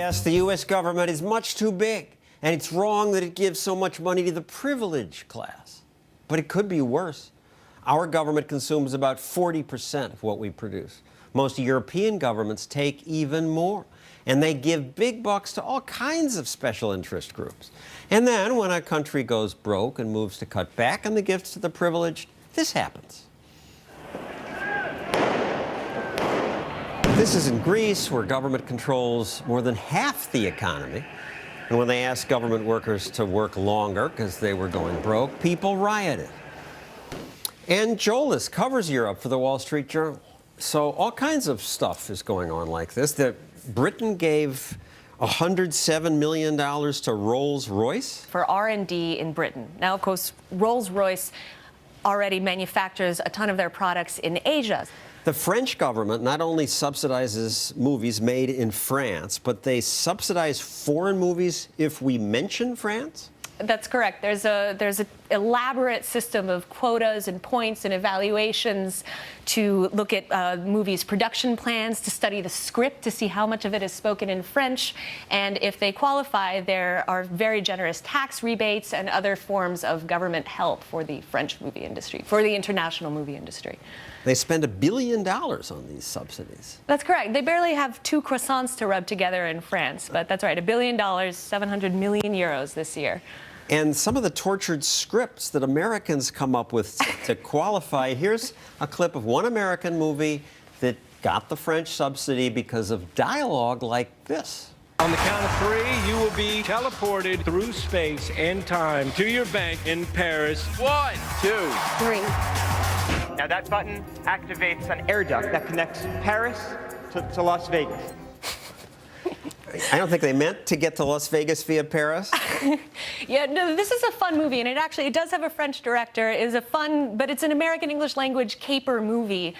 Yes, the U.S. government is much too big, and it's wrong that it gives so much money to the privileged class. But it could be worse. Our government consumes about 40% of what we produce. Most European governments take even more, and they give big bucks to all kinds of special interest groups. And then, when a country goes broke and moves to cut back on the gifts to the privileged, this happens. This is in Greece, where government controls more than half the economy. And when they asked government workers to work longer because they were going broke, people rioted. And Jolis covers Europe for the Wall Street Journal. So all kinds of stuff is going on like this. Britain gave $107 million to Rolls-Royce. For R&D in Britain. Now, of course, Rolls-Royce already manufactures a ton of their products in Asia. The French government not only subsidizes movies made in France, but they subsidize foreign movies if we mention France? That's correct. There's an elaborate system of quotas and points and evaluations to look at movies' production plans, to study the script, to see how much of it is spoken in French. And if they qualify, there are very generous tax rebates and other forms of government help for the French movie industry, for the international movie industry. They spend $1 billion on these subsidies. That's correct. They barely have 2 croissants to rub together in France, but that's right, $1 billion, 700 million euros this year. And some of the tortured scripts that Americans come up with to qualify. Here's a clip of one American movie that got the French subsidy because of dialogue like this. On the count of 3, you will be teleported through space and time to your bank in Paris. 1, 2, 3. Now that button activates an air duct that connects Paris to Las Vegas. I don't think they meant to get to Las Vegas via Paris. Yeah, no, this is a fun movie, and it does have a French director. It is a fun, but it's an American English language caper movie.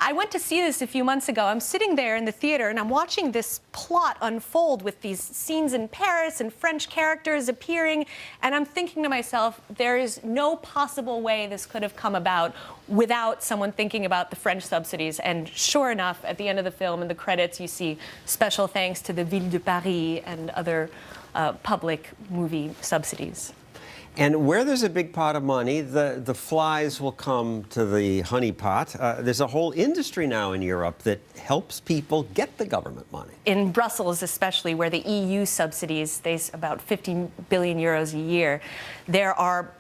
I went to see this a few months ago. I'm sitting there in the theater, and I'm watching this plot unfold with these scenes in Paris and French characters appearing, and I'm thinking to myself, there is no possible way this could have come about without someone thinking about the French subsidies. And sure enough, at the end of the film, in the credits, you see special thanks to the Ville de Paris and other public movie subsidies. And where there's a big pot of money, the flies will come to the honey pot. There's a whole industry now in Europe that helps people get the government money. In Brussels, especially, where the EU subsidies, about 50 billion euros a year, there are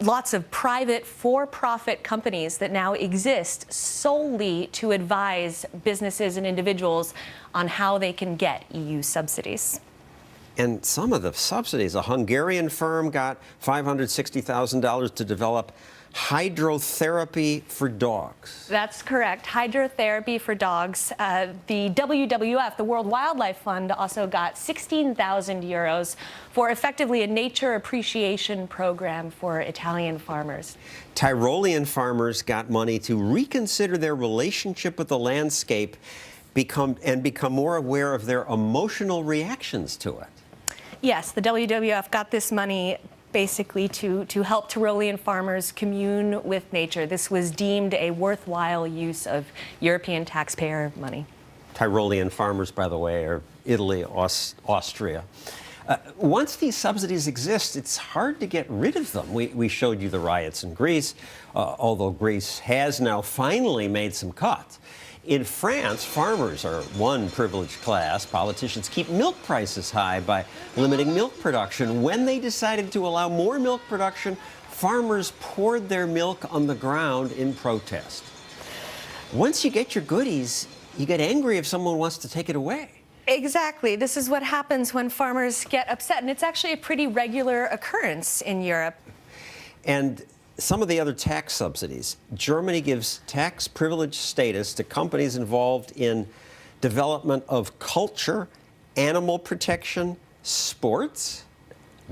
lots of private for-profit companies that now exist solely to advise businesses and individuals on how they can get EU subsidies. And some of the subsidies, a Hungarian firm got $560,000 to develop hydrotherapy for dogs. That's correct, hydrotherapy for dogs. The WWF, the World Wildlife Fund, also got 16,000 euros for effectively a nature appreciation program for Italian farmers. Tyrolean farmers got money to reconsider their relationship with the landscape, become more aware of their emotional reactions to it. Yes, the WWF got this money basically to help Tyrolean farmers commune with nature. This was deemed a worthwhile use of European taxpayer money. Tyrolean farmers, by the way, are Italy, Austria. Once these subsidies exist, it's hard to get rid of them. We showed you the riots in Greece, although Greece has now finally made some cuts. In France, farmers are one privileged class. Politicians keep milk prices high by limiting milk production. When they decided to allow more milk production, farmers poured their milk on the ground in protest. Once you get your goodies, you get angry if someone wants to take it away. Exactly. This is what happens when farmers get upset, and it's actually a pretty regular occurrence in Europe. And some of the other tax subsidies. Germany gives tax privilege status to companies involved in development of culture, animal protection, sports,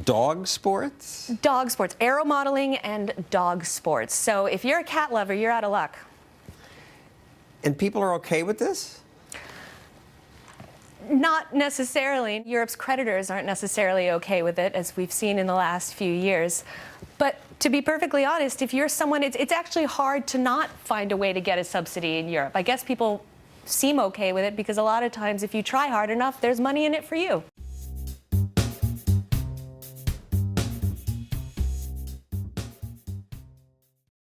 dog sports. Dog sports, aero modeling and dog sports. So if you're a cat lover, you're out of luck. And people are okay with this? Not necessarily. Europe's creditors aren't necessarily okay with it, as we've seen in the last few years. But to be perfectly honest, if you're someone, it's actually hard to not find a way to get a subsidy in Europe. I guess people seem okay with it because a lot of times if you try hard enough, there's money in it for you.